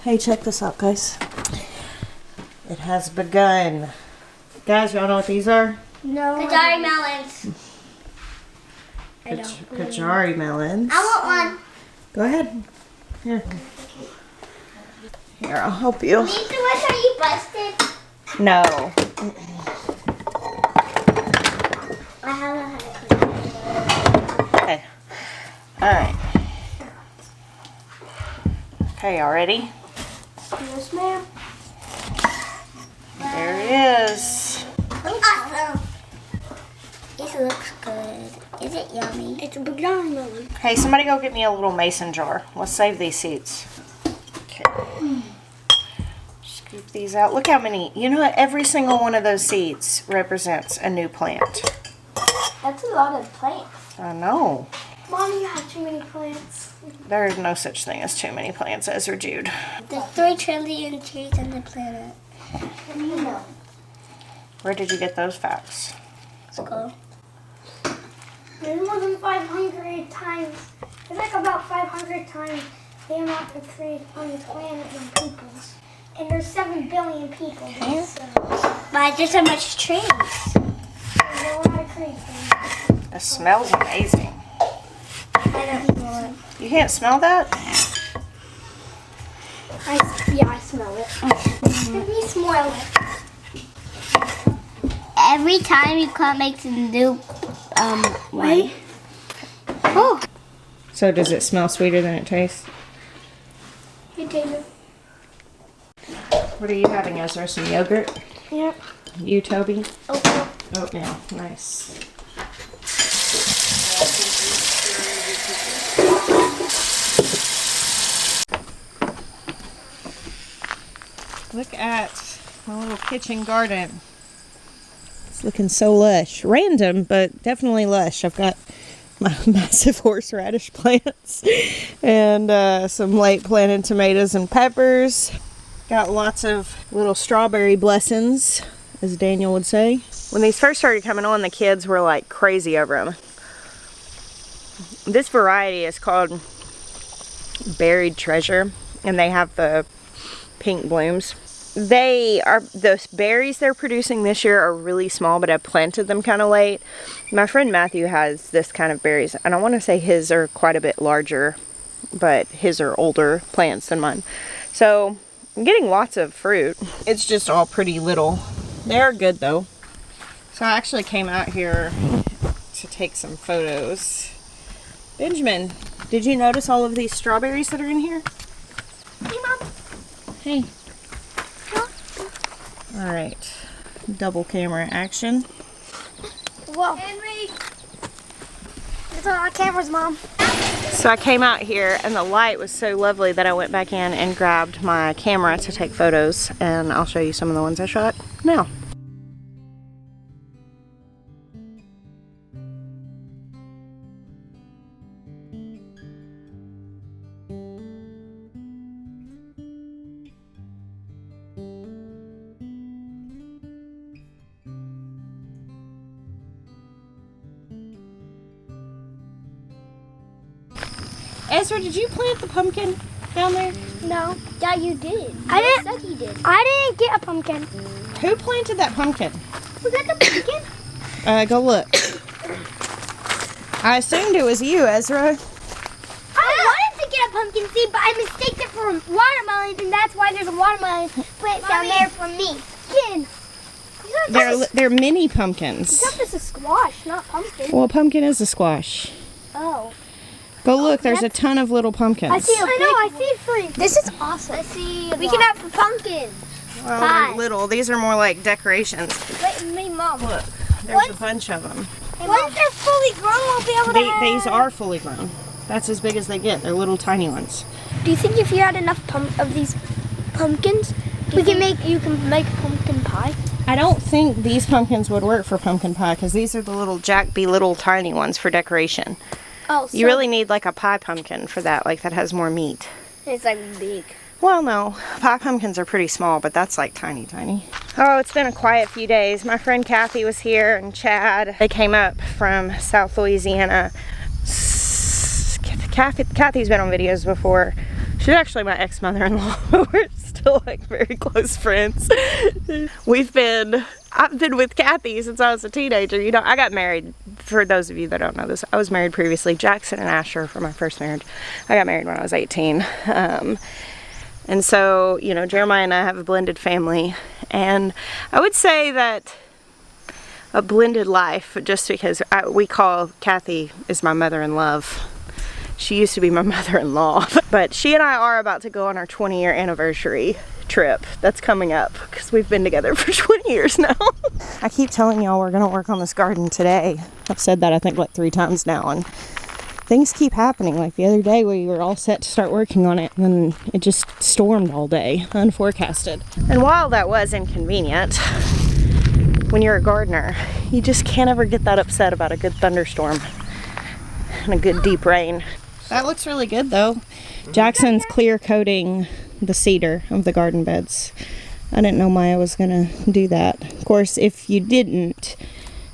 Hey, check this out, guys. It has begun. Guys, y'all know what these are? No. Kajari melons. I don't. Kajari melons. I want one. Go ahead. Here. Here, I'll help you. Lisa, what are you busted? No. I haven't had it. Okay. Alright. Okay, y'all ready? Yes, ma'am. There it is. Awesome. This looks good. Is it yummy? It's a banana melon. Hey, somebody go get me a little mason jar. Let's save these seeds. Okay. Scoop these out. Look how many. You know what? Every single one of those seeds represents a new plant. That's a lot of plants. I know. Mom, you have too many plants. There is no such thing as too many plants, Ezra Jude. There's 3 trillion trees on the planet. What do you know? Where did you get those facts? Let's go. There's more than 500 times. There's like about 500 times the amount of trees on this planet than people's. And there's 7 billion people. Okay. So. But there's so much trees. There's a lot of trees. It smells amazing. I don't smell it. You can't smell that? Yeah, I smell it. Let me smell it. Every time you come makes a new way. Oh. So does it smell sweeter than it tastes? You taste it. What are you having, Ezra? Some yogurt? Yep. You, Toby? Okay. Oatmeal. Nice. Look at my little kitchen garden. It's looking so lush. Random, but definitely lush. I've got my massive horseradish plants and some late planted tomatoes and peppers. Got lots of little strawberry blessings, as Daniel would say. When these first started coming on, the kids were like crazy over them. This variety is called Buried Treasure, and they have the pink blooms. Those berries they're producing this year are really small, but I planted them kind of late. My friend Matthew has this kind of berries, and I want to say his are quite a bit larger, but his are older plants than mine. So I'm getting lots of fruit. It's just all pretty little. They're good though. So I actually came out here to take some photos. Benjamin, did you notice all of these strawberries that are in here? Hey, Mom. Hey. All right, double camera action. Whoa. Henry. It's on our cameras, Mom. So I came out here and the light was so lovely that I went back in and grabbed my camera to take photos, and I'll show you some of the ones I shot now. Ezra, did you plant the pumpkin down there? No. Yeah, you did. I didn't. Said you did. I didn't get a pumpkin. Who planted that pumpkin? Was that the pumpkin? Go look. I assumed it was you, Ezra. I wanted to get a pumpkin seed, but I mistaked it for watermelon, and that's why there's a watermelon plant down there for me. They're mini pumpkins. I thought this is squash, not pumpkin. Well, a pumpkin is a squash. Oh. Go look, there's a ton of little pumpkins. I see 3. This is awesome. I see. We can have a pumpkin. Well, they're little. These are more like decorations. Wait, me, Mom. Look, there's a bunch of them. Once they're fully grown, we'll be able to These are fully grown. That's as big as they get. They're little tiny ones. Do you think if you had enough of these pumpkins, you can make pumpkin pie? I don't think these pumpkins would work for pumpkin pie because these are the little Jack B. little tiny ones for decoration. Oh, so you really need like a pie pumpkin for that, like that has more meat. It's like big. Well, no, pie pumpkins are pretty small, but that's like tiny, tiny. Oh, it's been a quiet few days. My friend Kathy was here and Chad. They came up from South Louisiana. Kathy's been on videos before. She's actually my ex-mother-in-law. We're still like very close friends. I've been with Kathy since I was a teenager. You know, I got married, for those of you that don't know this, I was married previously. Jackson and Asher for my first marriage. I got married when I was 18. And so, you know, Jeremiah and I have a blended family. And I would say that a blended life, just because we call Kathy is my mother-in-law. She used to be my mother-in-law. But she and I are about to go on our 20-year anniversary trip that's coming up because we've been together for 20 years now. I keep telling y'all we're gonna work on this garden today. I've said that I think like 3 times now, and things keep happening. Like the other day we were all set to start working on it, and then it just stormed all day, unforecasted. And while that was inconvenient, when you're a gardener, you just can't ever get that upset about a good thunderstorm and a good deep rain. That looks really good though. Jackson's clear coating the cedar of the garden beds. I didn't know Maya was gonna do that. Of course, if you didn't,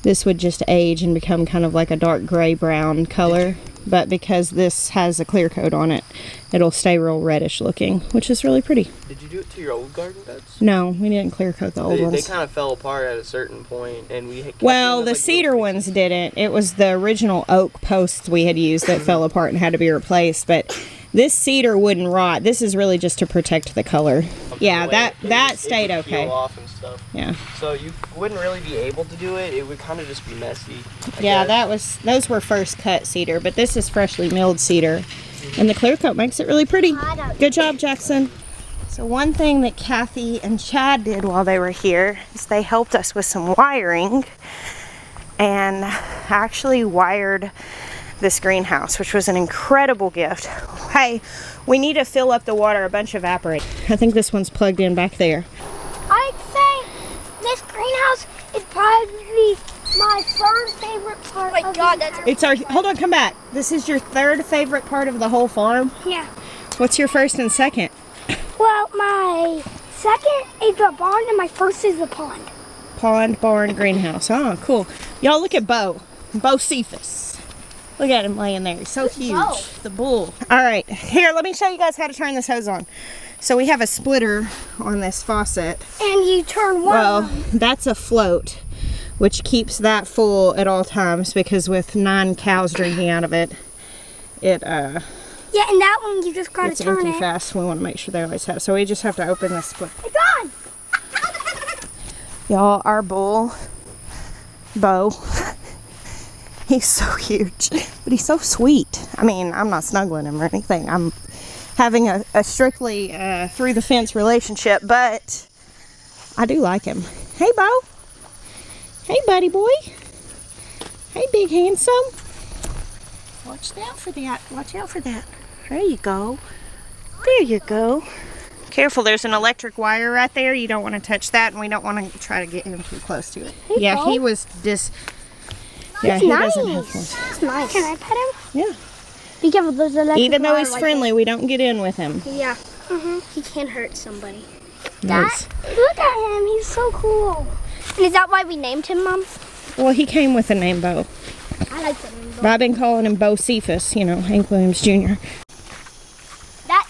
this would just age and become kind of like a dark gray brown color. But because this has a clear coat on it, it'll stay real reddish looking, which is really pretty. Did you do it to your old garden beds? No, we didn't clear coat the old ones. They kind of fell apart at a certain point, and we kept well, the cedar ones didn't. It was the original oak posts we had used that fell apart and had to be replaced. But this cedar wouldn't rot. This is really just to protect the color. Yeah, that stayed okay. Peel off and stuff. Yeah. So you wouldn't really be able to do it. It would kind of just be messy. I Yeah, guess. those were first cut cedar, but this is freshly milled cedar. And the clear coat makes it really pretty. Good job, Jackson. So one thing that Kathy and Chad did while they were here is they helped us with some wiring and actually wired this greenhouse, which was an incredible gift. Hey, we need to fill up the water, a bunch evaporate. I think this one's plugged in back there. I'd say this greenhouse is probably my third favorite part of the Hold on, come back. This is your third favorite part of the whole farm? Yeah. What's your first and second? Well, my second is the barn and my first is the pond. Pond, barn, greenhouse. Oh, cool. Y'all look at Bo. Bo Cephas. Look at him laying there. He's so huge. Bo? The bull. All right, here, let me show you guys how to turn this hose on. So we have a splitter on this faucet. And you turn one. Well, that's a float, which keeps that full at all times because with 9 cows drinking out of it, yeah, and that one you just gotta it's turn empty it. fast. We want to make sure they always have. So we just have to open this split. It's on. Y'all, our bull, Bo, he's so huge, but he's so sweet. I mean, I'm not snuggling him or anything. I'm having a strictly through the fence relationship, but I do like him. Hey, Bo. Hey, buddy boy. Hey, big handsome. Watch out for that. Watch out for that. There you go. There you go. Careful, there's an electric wire right there. You don't want to touch that, and we don't want to try to get him too close to it. Hey, yeah, Bo. he was just... Yeah, He's he nice. doesn't have one. He's nice. Can I pet him? Yeah. Be careful, there's an electric Even though wire he's right friendly, we don't get in with him. there. Yeah. He can hurt somebody. Nice. Look at him. He's so cool. And is that why we named him, Mom? Well, he came with the name Bo. I like the name Bo. But I've been calling him Bo Cephas, you know, Hank Williams Jr.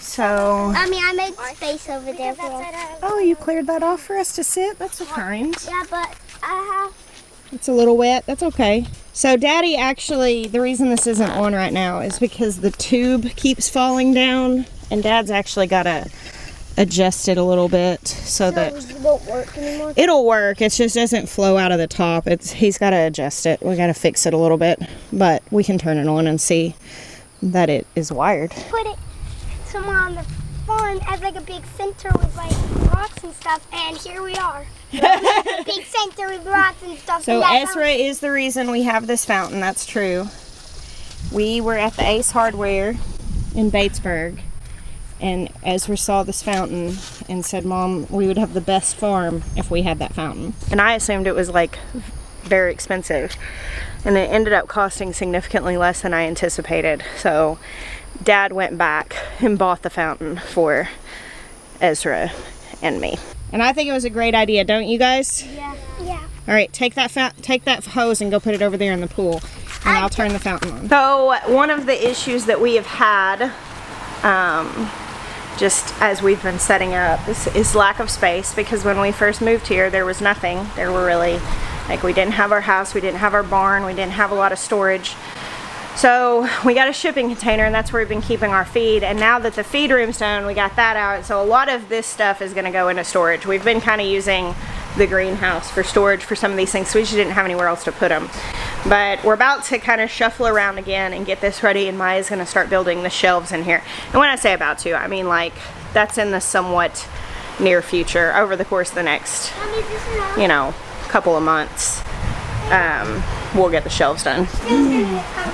So... I made space over there for us. Oh, you cleared that off for us to sit? That's so kind. Yeah, but I have... It's a little wet. That's okay. So Daddy actually, the reason this isn't on right now is because the tube keeps falling down, and Dad's actually got to adjust it a little bit so that it won't work anymore. it'll work. It just doesn't flow out of the top. He's got to adjust it. We got to fix it a little bit, but we can turn it on and see that it is wired. Put it somewhere on the farm as like a big center with like rocks and stuff, and here we are. Big center with rocks and stuff. So and Ezra is the reason we have this fountain. That's true. We were at the Ace Hardware in Batesburg, and Ezra saw this fountain and said, Mom, we would have the best farm if we had that fountain. And I assumed it was like very expensive, and it ended up costing significantly less than I anticipated. So Dad went back and bought the fountain for Ezra and me. And I think it was a great idea, don't you guys? Yeah. Yeah. All right, take that hose and go put it over there in the pool, and I'll turn the fountain on. So one of the issues that we have had just as we've been setting up, is lack of space, because when we first moved here there was nothing. There were really, like, we didn't have our house, we didn't have our barn, we didn't have a lot of storage. So we got a shipping container, and that's where we've been keeping our feed. And now that the feed room's done, we got that out. So a lot of this stuff is gonna go into storage. We've been kind of using the greenhouse for storage for some of these things, so we just didn't have anywhere else to put them. But we're about to kind of shuffle around again and get this ready, and Maya's gonna start building the shelves in here. And when I say about to, I mean like that's in the somewhat near future, over the course of the next, you know, couple of months. We'll get the shelves done.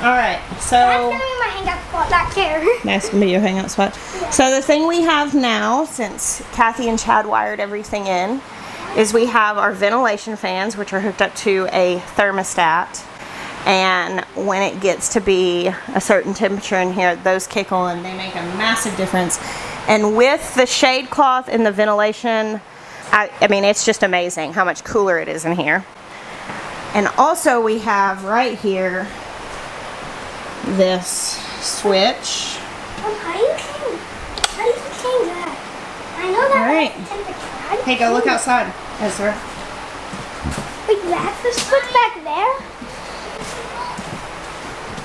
Alright, so That's gonna be my hangout spot back there. that's gonna be your hangout spot. So the thing we have now, since Kathy and Chad wired everything in, is we have our ventilation fans, which are hooked up to a thermostat. And when it gets to be a certain temperature in here, those kick on. They make a massive difference. And with the shade cloth and the ventilation, I mean, it's just amazing how much cooler it is in here. And also we have right here this switch. How do you change that? I know that. All right. Temperature. Hey, go look outside, Ezra. Wait, that's the switch back there?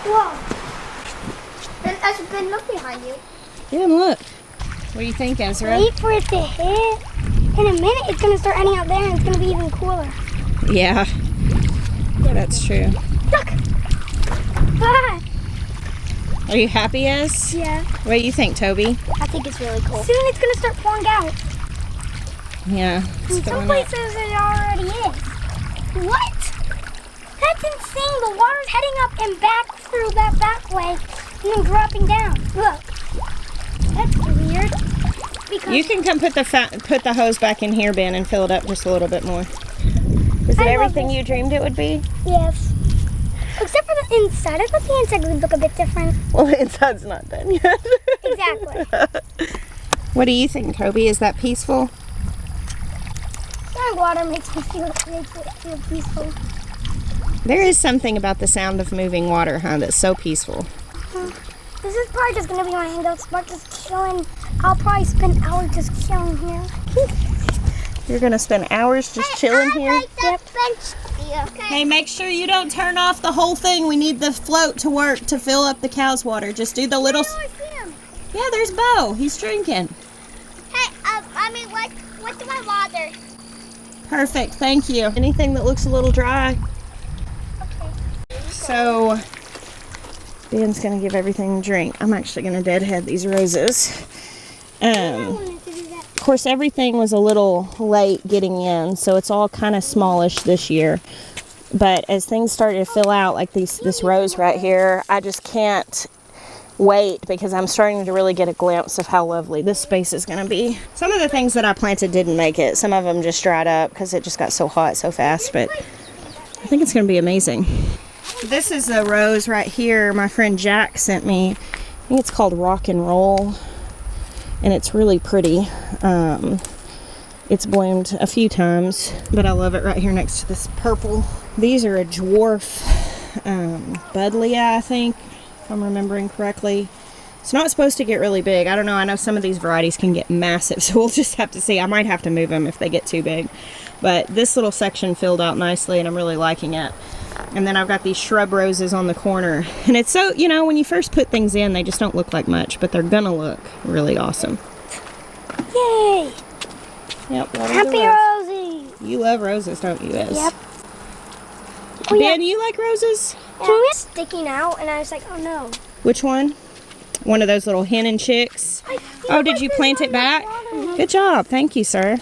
Whoa. Ben, look behind you. Yeah, look. What do you think, Ezra? Wait for it to hit. In a minute, it's going to start ending out there, and it's going to be even cooler. Yeah, that's true. Look. Ah. Are you happy, Ez? Yeah. What do you think, Toby? I think it's really cool. Soon it's going to start pouring out. Yeah. In some places it already is. What? That's insane. The water's heading up and back through that back way and then dropping down. Look. That's weird. Because You can come put the hose back in here, Ben, and fill it up just a little bit more. Is it everything you dreamed it would be? Yes. Except for the inside. I thought the inside would look a bit different. Well, the inside's not done yet. Exactly. What do you think, Toby? Is that peaceful? That water makes it feel peaceful. There is something about the sound of moving water, huh, that's so peaceful. This is probably just going to be my hangout spot, just chilling. I'll probably spend hours just chilling here. You're going to spend hours just chilling here? Yep. Hey, make sure you don't turn off the whole thing. We need the float to work to fill up the cow's water. Just do the little... I see him. Yeah, there's Bo. He's drinking. Hey, what's my water? Perfect, thank you. Anything that looks a little dry. Okay. So, Ben's gonna give everything a drink. I'm actually gonna deadhead these roses. Of course, everything was a little late getting in, so it's all kind of smallish this year. But as things started to fill out, like this rose right here, I just can't wait because I'm starting to really get a glimpse of how lovely this space is going to be. Some of the things that I planted didn't make it. Some of them just dried up because it just got so hot so fast, but I think it's going to be amazing. This is a rose right here my friend Jack sent me. I think it's called Rock and Roll, and it's really pretty. It's bloomed a few times, but I love it right here next to this purple. These are a dwarf buddleia, I think, if I'm remembering correctly. It's not supposed to get really big. I don't know. I know some of these varieties can get massive, so we'll just have to see. I might have to move them if they get too big. But this little section filled out nicely, and I'm really liking it. And then I've got these shrub roses on the corner. And it's so, you know, when you first put things in, they just don't look like much, but they're gonna look really awesome. Yay! Yep. Happy Rosie! You love roses, don't you, Ez? Yep. Ben, you like roses? Yeah. Sticking out, and I was like, oh no. Which one? One of those little hen and chicks? Oh, did you plant it back? Good job. Thank you, sir.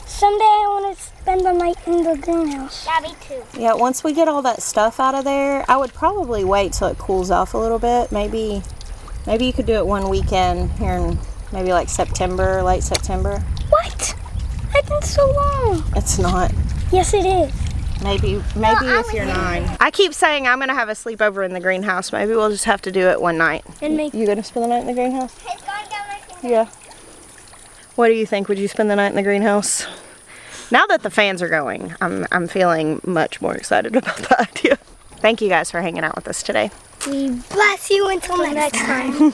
Someday I want to spend the night in the greenhouse. Yeah, me too. Yeah, once we get all that stuff out of there, I would probably wait till it cools off a little bit. Maybe you could do it one weekend here in maybe like September, late September. What? That's been so long. It's not. Yes, it is. Maybe if you're 9. I keep saying I'm gonna have a sleepover in the greenhouse. Maybe we'll just have to do it one night. And make. You gonna spend the night in the greenhouse? It's going down like that. Yeah. What do you think? Would you spend the night in the greenhouse? Now that the fans are going, I'm feeling much more excited about the idea. Thank you guys for hanging out with us today. We bless you until next time.